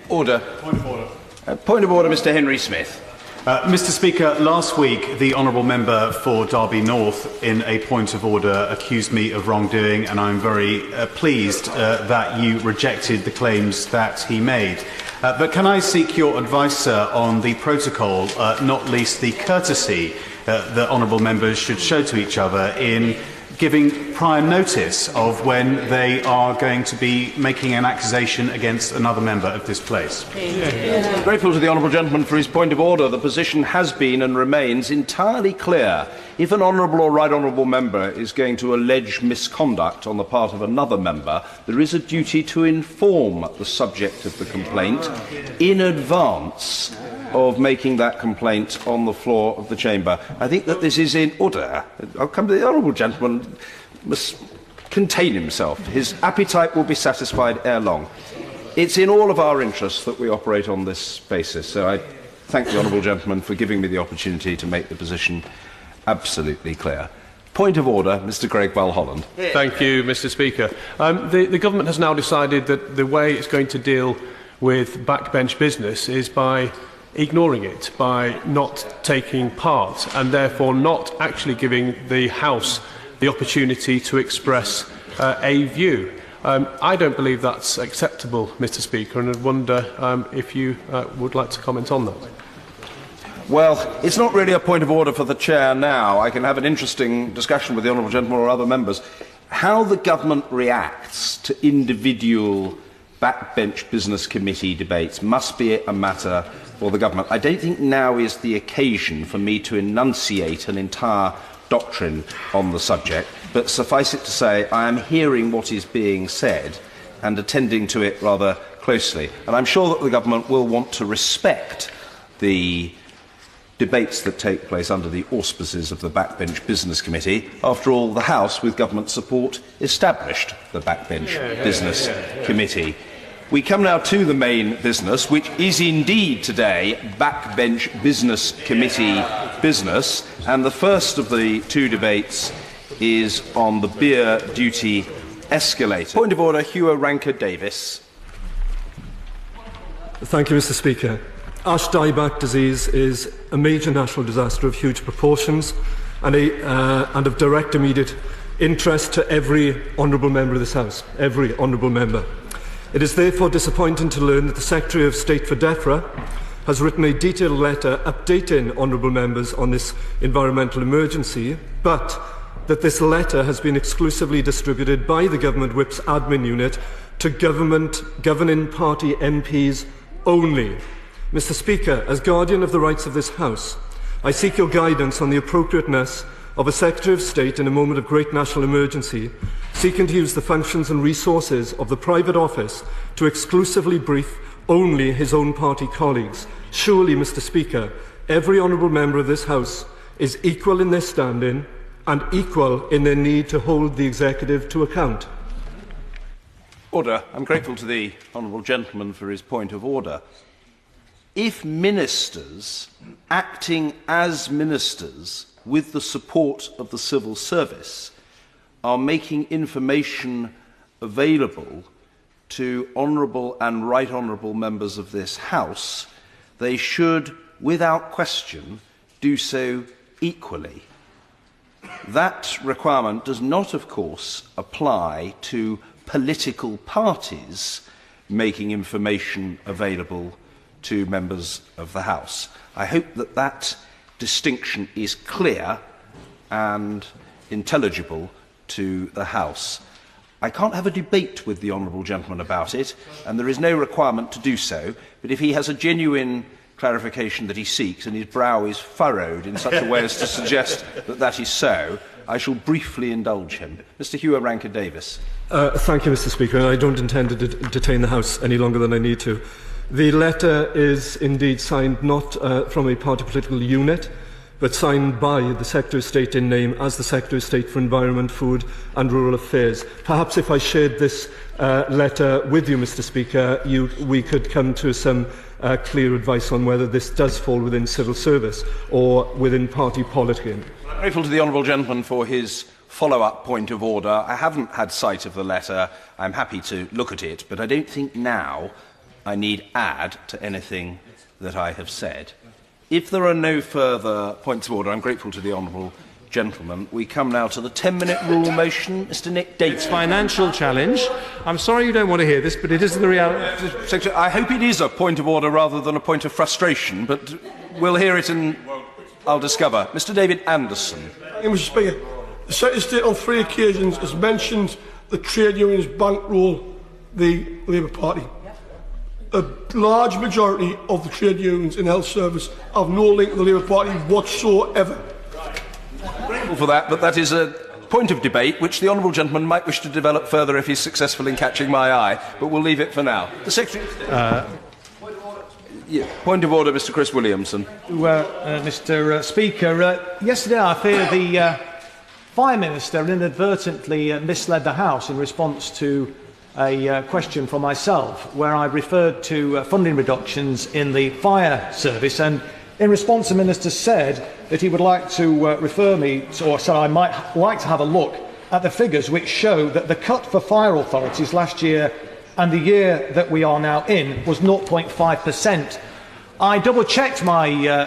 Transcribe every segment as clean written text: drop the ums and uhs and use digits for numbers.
Order. Point of order. Point of order, Mr. Henry Smith. Mr. Speaker, last week the honourable member for Derby North, in a point of order, accused me of wrongdoing, and I'm very pleased that you rejected the claims that he made. But can I seek your advice, sir, on the protocol, not least the courtesy that honourable members should show to each other in giving prior notice of when they are going to be making an accusation against another member of this place? I'm grateful to the honourable gentleman for his point of order. The position has been and remains entirely clear. If an honourable or right honourable member is going to allege misconduct on the part of another member, there is a duty to inform the subject of the complaint in advance of making that complaint on the floor of the chamber. I think that this is in order. I'll come to the honourable gentleman. Must contain himself. His appetite will be satisfied ere long. It's in all of our interests that we operate on this basis. So I thank the honourable gentleman for giving me the opportunity to make the position absolutely clear. Point of order, Mr. Greg Holland. Thank you, Mr. Speaker. The government has now decided that the way it's going to deal with backbench business is by ignoring it, by not taking part, and therefore not actually giving the House the opportunity to express a view. I don't believe that's acceptable, Mr. Speaker, and I wonder if you would like to comment on that. Well, it's not really a point of order for the Chair now. I can have an interesting discussion with the honourable gentleman or other members. How the government reacts to individual backbench business committee debates must be a matter for the government. I don't think now is the occasion for me to enunciate an entire doctrine on the subject, but suffice it to say I am hearing what is being said and attending to it rather closely. And I'm sure that the government will want to respect the debates that take place under the auspices of the Backbench Business Committee. After all, the House, with government support, established the Backbench Business Committee. We come now to the main business, which is indeed today Backbench Business Committee business, and the first of the two debates is on the beer duty escalator. Point of order, Hugh Ranker-Davis. Thank you, Mr. Speaker. Ash dieback disease is a major national disaster of huge proportions and of direct immediate interest to every honourable member of this House, every honourable member. It is therefore disappointing to learn that the Secretary of State for DEFRA has written a detailed letter updating honourable members on this environmental emergency, but that this letter has been exclusively distributed by the Government Whip's admin unit to governing party MPs only. Mr. Speaker, as guardian of the rights of this House, I seek your guidance on the appropriateness of a Secretary of State in a moment of great national emergency, seeking to use the functions and resources of the private office to exclusively brief only his own party colleagues. Surely, Mr. Speaker, every honourable member of this House is equal in their standing and equal in their need to hold the executive to account. Order. I'm grateful to the honourable gentleman for his point of order. If ministers, acting as ministers with the support of the civil service, are making information available to honourable and right honourable members of this House, they should, without question, do so equally. That requirement does not, of course, apply to political parties making information available to members of the House. I hope that that distinction is clear and intelligible to the House. I can't have a debate with the honourable gentleman about it, and there is no requirement to do so, but if he has a genuine clarification that he seeks, and his brow is furrowed in such a way as to suggest that that is so, I shall briefly indulge him. Mr. Hugh Ranker-Davis. Thank you, Mr. Speaker. I don't intend to detain the House any longer than I need to. The letter is indeed signed not from a party political unit, but signed by the Secretary of State in name as the Secretary of State for Environment, Food and Rural Affairs. Perhaps if I shared this letter with you, Mr. Speaker, we could come to some clear advice on whether this does fall within civil service or within party politicking. I'm grateful to the honourable gentleman for his follow-up point of order. I haven't had sight of the letter. I'm happy to look at it, but I don't think now I need add to anything that I have said. If there are no further points of order, I'm grateful to the honourable gentleman. We come now to the 10-minute rule motion. Mr. Nick Davis. Financial challenge. I'm sorry you don't want to hear this, but it is the reality. Secretary, I hope it is a point of order rather than a point of frustration, but we'll hear it and I'll discover. Mr. David Anderson. Mr. Speaker, the Secretary of State on 3 occasions has mentioned the trade unions bankroll the Labour Party. A large majority of the trade unions in health service have no link to the Labour Party whatsoever. Grateful for that, but that is a point of debate which the honourable gentleman might wish to develop further if he's successful in catching my eye, but we'll leave it for now. The Secretary of State. Point of order, Mr. Chris Williamson. Mr. Speaker, yesterday I fear the Fire Minister inadvertently misled the House in response to a question from myself where I referred to funding reductions in the fire service, and in response the Minister said that he would like to refer me to, or said I might like to have a look at the figures which show that the cut for fire authorities last year and the year that we are now in was 0.5%. I double-checked my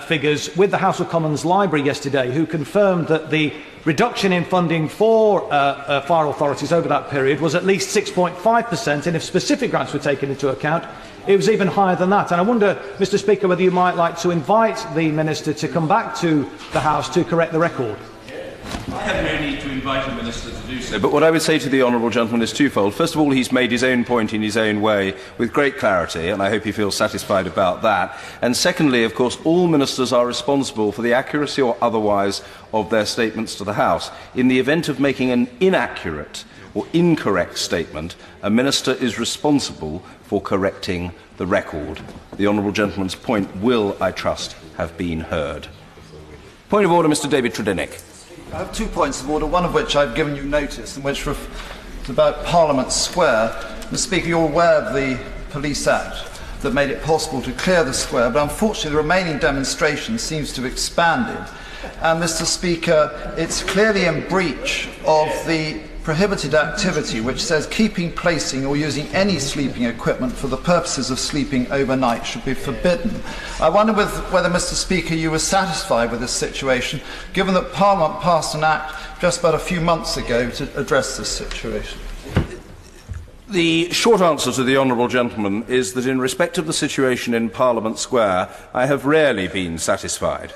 figures with the House of Commons Library yesterday, who confirmed that the reduction in funding for fire authorities over that period was at least 6.5%, and if specific grants were taken into account, it was even higher than that. And I wonder, Mr. Speaker, whether you might like to invite the Minister to come back to the House to correct the record. I have no need to invite a minister to do so, but what I would say to the honourable gentleman is twofold. First of all, he's made his own point in his own way with great clarity, and I hope he feels satisfied about that. And secondly, of course, all ministers are responsible for the accuracy or otherwise of their statements to the House. In the event of making an inaccurate or incorrect statement, a minister is responsible for correcting the record. The honourable gentleman's point will, I trust, have been heard. Point of order, Mr. David Tredinnick. I have 2 points of order, one of which I've given you notice, and which is about Parliament Square. Mr. Speaker, you're aware of the Police Act that made it possible to clear the square, but unfortunately the remaining demonstration seems to have expanded. And, Mr. Speaker, it's clearly in breach of the prohibited activity which says keeping, placing or using any sleeping equipment for the purposes of sleeping overnight should be forbidden. I wonder whether, Mr. Speaker, you were satisfied with this situation, given that Parliament passed an act just about a few months ago to address this situation. The short answer to the honourable gentleman is that in respect of the situation in Parliament Square, I have rarely been satisfied.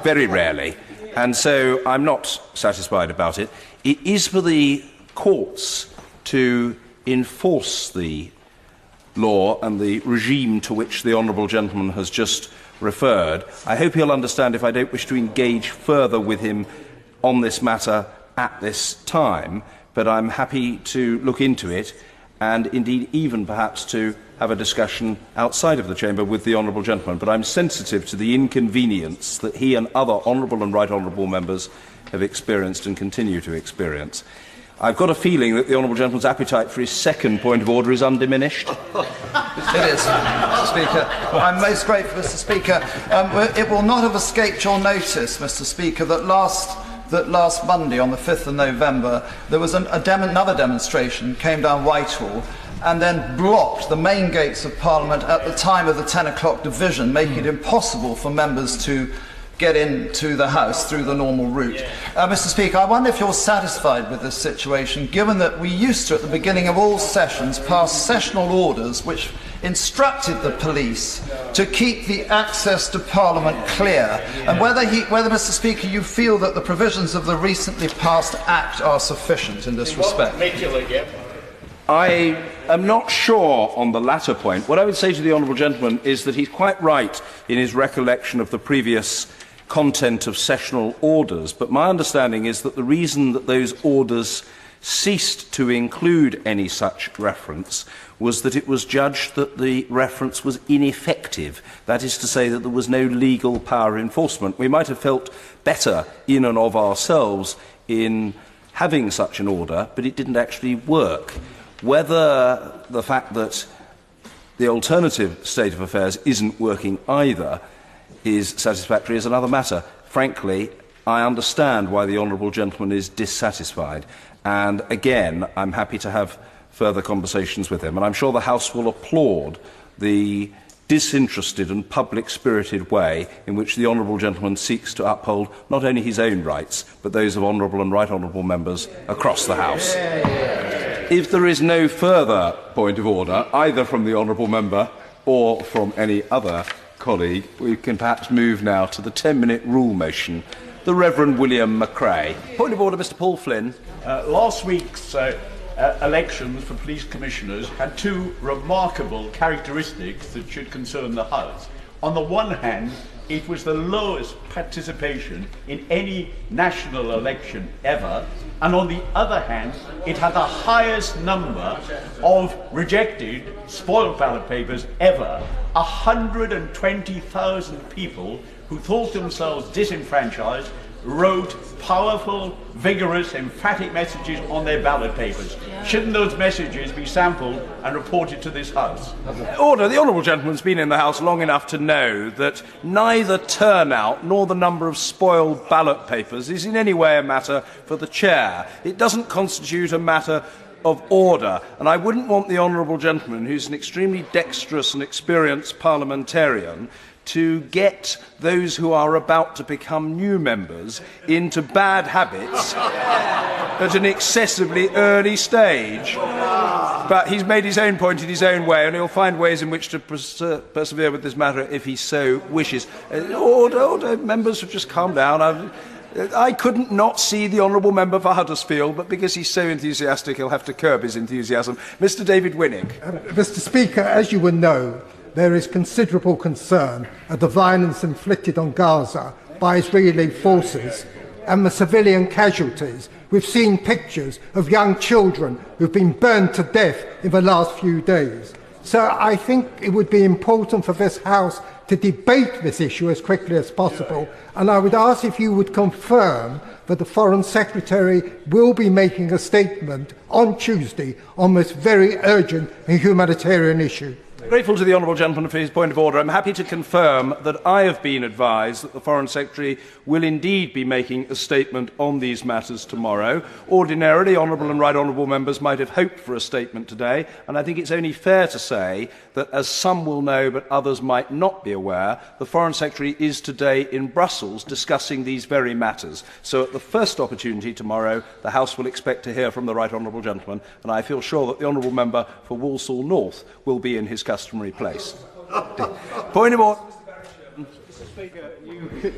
Very rarely. And so I'm not satisfied about it. It is for the courts to enforce the law and the regime to which the honourable gentleman has just referred. I hope he'll understand if I don't wish to engage further with him on this matter at this time, but I'm happy to look into it and indeed even perhaps to have a discussion outside of the chamber with the honourable gentleman. But I'm sensitive to the inconvenience that he and other honourable and right honourable members have experienced and continue to experience. I've got a feeling that the honourable gentleman's appetite for his second point of order is undiminished. It is, Mr. Speaker. I'm most grateful, Mr. Speaker. It will not have escaped your notice, Mr. Speaker, that last Monday, on the 5th of November, there was another demonstration came down Whitehall and then blocked the main gates of Parliament at the time of the 10 o'clock division, making it impossible for members to get into the House through the normal route. Mr. Speaker, I wonder if you're satisfied with this situation, given that we used to, at the beginning of all sessions, pass sessional orders which instructed the police to keep the access to Parliament clear, and whether, Mr. Speaker, you feel that the provisions of the recently passed Act are sufficient in this respect. I am not sure on the latter point. What I would say to the honourable gentleman is that he's quite right in his recollection of the previous content of sessional orders, but my understanding is that the reason that those orders ceased to include any such reference was that it was judged that the reference was ineffective. That is to say that there was no legal power enforcement. We might have felt better in and of ourselves in having such an order, but it didn't actually work. Whether the fact that the alternative state of affairs isn't working either is satisfactory is another matter. Frankly, I understand why the honourable gentleman is dissatisfied. And again, I'm happy to have further conversations with him, and I'm sure the House will applaud the disinterested and public-spirited way in which the honourable gentleman seeks to uphold not only his own rights, but those of honourable and right honourable members across the House. If there is no further point of order, either from the honourable member or from any other colleague, we can perhaps move now to the 10-minute rule motion. The Reverend William McRae. Point of order, Mr Paul Flynn. Last week's elections for police commissioners had two remarkable characteristics that should concern the House. On the one hand, it was the lowest participation in any national election ever, and on the other hand, it had the highest number of rejected spoiled ballot papers ever. 120,000 people who thought themselves disenfranchised wrote powerful, vigorous, emphatic messages on their ballot papers. Shouldn't those messages be sampled and reported to this House? Order. The honourable gentleman's been in the House long enough to know that neither turnout nor the number of spoiled ballot papers is in any way a matter for the chair. It doesn't constitute a matter of order, and I wouldn't want the honourable gentleman, who's an extremely dexterous and experienced parliamentarian, to get those who are about to become new members into bad habits at an excessively early stage. But he's made his own point in his own way, and he'll find ways in which to persevere with this matter if he so wishes. Order. Members have just calmed down. I couldn't not see the honourable member for Huddersfield, but because he's so enthusiastic, he'll have to curb his enthusiasm. Mr David Winnick. Mr Speaker, as you will know, there is considerable concern at the violence inflicted on Gaza by Israeli forces and the civilian casualties. We've seen pictures of young children who've been burned to death in the last few days. So I think it would be important for this House to debate this issue as quickly as possible, and I would ask if you would confirm that the Foreign Secretary will be making a statement on Tuesday on this very urgent and humanitarian issue. Grateful to the honourable gentleman for his point of order. I'm happy to confirm that I have been advised that the Foreign Secretary will indeed be making a statement on these matters tomorrow. Ordinarily, honourable and right honourable members might have hoped for a statement today, and I think it's only fair to say that, as some will know but others might not be aware, the Foreign Secretary is today in Brussels discussing these very matters. So at the first opportunity tomorrow, the House will expect to hear from the right honourable gentleman, and I feel sure that the honourable member for Walsall North will be in his customary place. Point of order. Mr Speaker,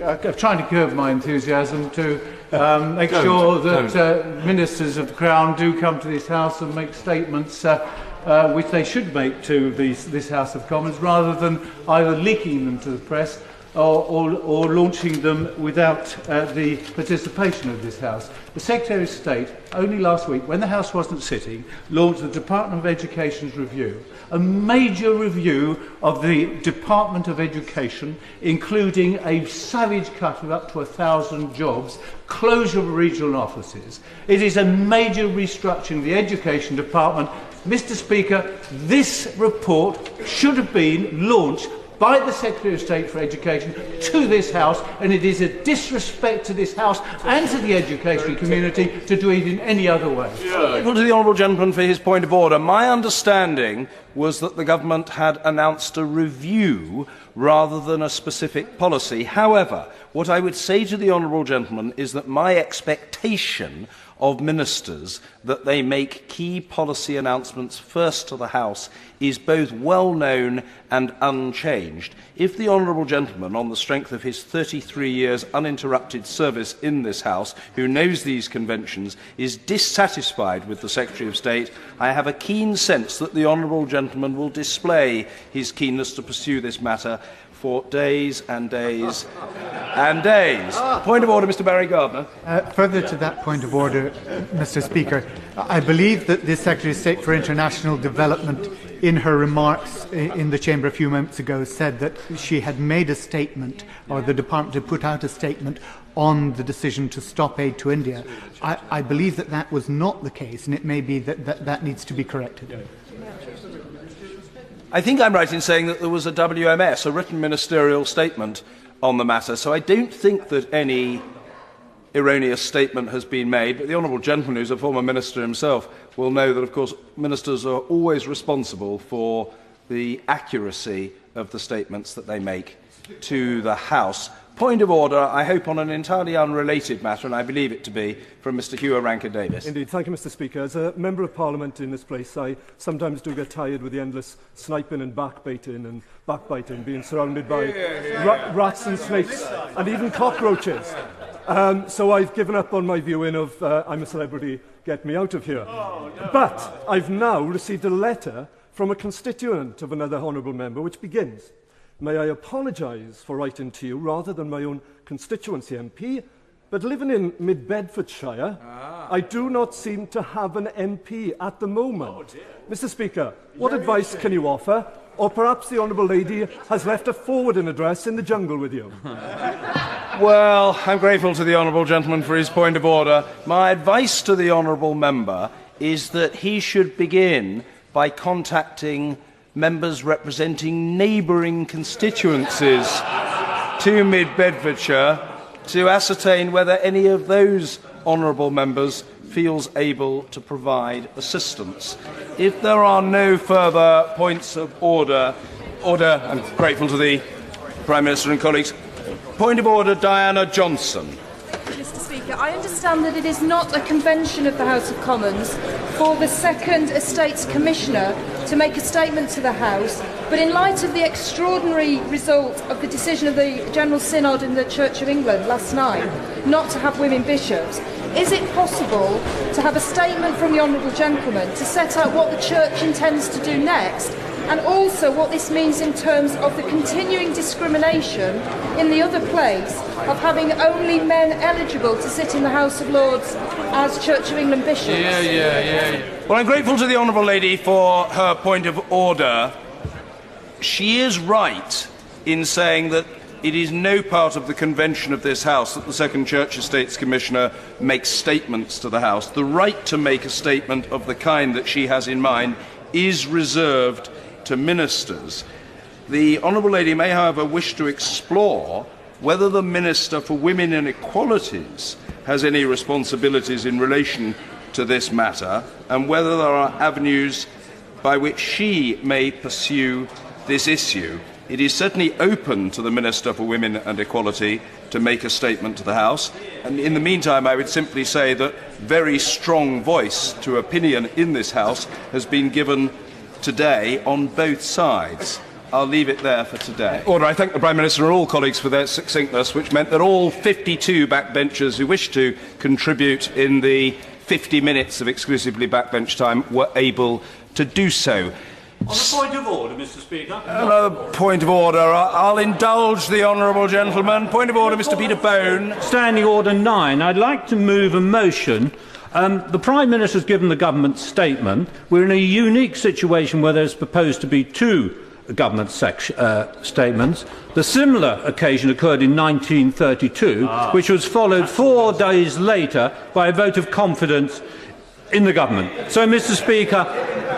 I'm trying to curb my enthusiasm to make sure that ministers of the Crown do come to this House and make statements which they should make to this House of Commons, rather than either leaking them to the press or launching them without the participation of this House. The Secretary of State, only last week, when the House wasn't sitting, launched the Department of Education's review, a major review of the Department of Education, including a savage cut of up to 1,000 jobs, closure of regional offices. It is a major restructuring of the Education Department. Mr Speaker, this report should have been launched by the Secretary of State for Education to this House, and it is a disrespect to this House and to the education community to do it in any other way. Grateful to the honourable gentleman for his point of order. My understanding was that the government had announced a review rather than a specific policy. However, what I would say to the honourable gentleman is that my expectation of ministers that they make key policy announcements first to the House is both well known and unchanged. If the honourable gentleman, on the strength of his 33 years uninterrupted service in this House, who knows these conventions, is dissatisfied with the Secretary of State, I have a keen sense that the honourable gentleman will display his keenness to pursue this matter for days and days and days. Point of order, Mr Barry Gardner. Further to that point of order, Mr Speaker, I believe that the Secretary of State for International Development, in her remarks in the Chamber a few moments ago, said that she had made a statement, or the Department had put out a statement on the decision to stop aid to India. I believe that that was not the case, and it may be that needs to be corrected. I think I'm right in saying that there was a WMS, a written ministerial statement on the matter, so I don't think that any erroneous statement has been made, but the honourable gentleman, who's a former minister himself, will know that, of course, ministers are always responsible for the accuracy of the statements that they make to the House. Point of order, I hope on an entirely unrelated matter, and I believe it to be, from Mr Hugh Rankin-Davies. Indeed, thank you, Mr Speaker. As a Member of Parliament in this place, I sometimes do get tired with the endless sniping and backbiting, being surrounded by rats and snakes and even cockroaches. So I've given up on my viewing of I'm a Celebrity, Get Me Out of Here. Oh, no. But I've now received a letter from a constituent of another honourable member, which begins, "May I apologise for writing to you rather than my own constituency MP, but living in mid-Bedfordshire, I do not seem to have an MP at the moment." Mr Speaker, what advice can you offer? Or perhaps the Honourable Lady has left a forwarding address in the jungle with you. Well, I'm grateful to the honourable gentleman for his point of order. My advice to the honourable member is that he should begin by contacting members representing neighbouring constituencies to mid-Bedfordshire to ascertain whether any of those honourable members feels able to provide assistance. If there are no further points of order, I'm grateful to the Prime Minister and colleagues. Point of order, Diana Johnson. Mr Speaker, I understand that it is not a convention of the House of Commons for the Second Estates Commissioner to make a statement to the House, but in light of the extraordinary result of the decision of the General Synod in the Church of England last night not to have women bishops, is it possible to have a statement from the Honourable Gentleman to set out what the Church intends to do next, and also what this means in terms of the continuing discrimination in the other place of having only men eligible to sit in the House of Lords as Church of England bishops? Well, I'm grateful to the honourable lady for her point of order. She is right in saying that it is no part of the convention of this House that the Second Church Estates Commissioner makes statements to the House. The right to make a statement of the kind that she has in mind is reserved to ministers. The honourable lady may, however, wish to explore whether the Minister for Women and Equalities has any responsibilities in relation to this matter, and whether there are avenues by which she may pursue this issue. It is certainly open to the Minister for Women and Equality to make a statement to the House, and in the meantime I would simply say that very strong voice to opinion in this House has been given today on both sides. I'll leave it there for today. Order. I thank the Prime Minister and all colleagues for their succinctness, which meant that all 52 backbenchers who wished to contribute in the 50 minutes of exclusively backbench time were able to do so. On a point of order, Mr Speaker. Another point of order. I'll indulge the honourable gentleman. Point of order, Mr Peter Bone. Standing Order 9. I'd like to move a motion. The Prime Minister has given the government statement. We're in a unique situation where there's proposed to be two government statements. The similar occasion occurred in 1932, which was followed 4 days later by a vote of confidence in the government. So, Mr Speaker,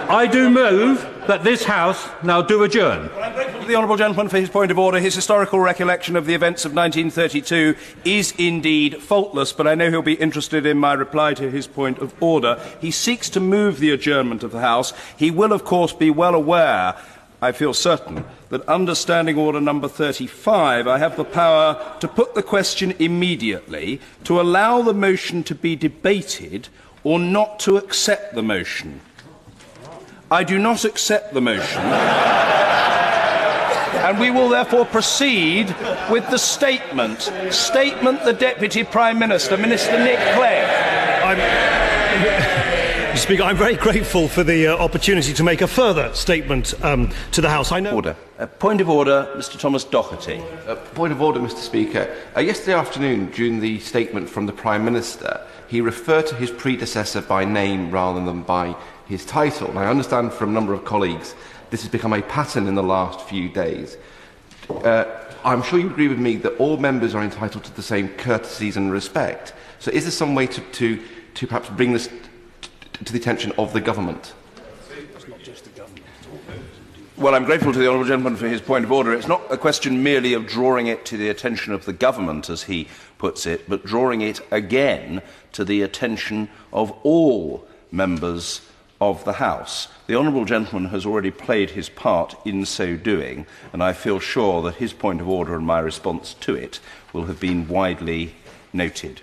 I do move that this House now do adjourn. Well, I'm grateful to the honourable gentleman for his point of order. His historical recollection of the events of 1932 is indeed faultless, but I know he'll be interested in my reply to his point of order. He seeks to move the adjournment of the House. He will, of course, be well aware, I feel certain, that under Standing Order number 35, I have the power to put the question immediately, to allow the motion to be debated, or not to accept the motion. I do not accept the motion, and we will therefore proceed with the statement. Statement the Deputy Prime Minister, Minister Nick Clegg. Mr Speaker, I'm very grateful for the opportunity to make a further statement to the House. I know. Order. Point of order, Mr Thomas Doherty. Point of order, Mr Speaker. Yesterday afternoon, during the statement from the Prime Minister, he referred to his predecessor by name rather than by his title. And I understand from a number of colleagues this has become a pattern in the last few days. I'm sure you agree with me that all members are entitled to the same courtesies and respect. So is there some way to perhaps bring this to the attention of the government? Well, I'm grateful to the honourable gentleman for his point of order. It's not a question merely of drawing it to the attention of the government, as he puts it, but drawing it again to the attention of all members of the House. The honourable gentleman has already played his part in so doing, and I feel sure that his point of order and my response to it will have been widely noted.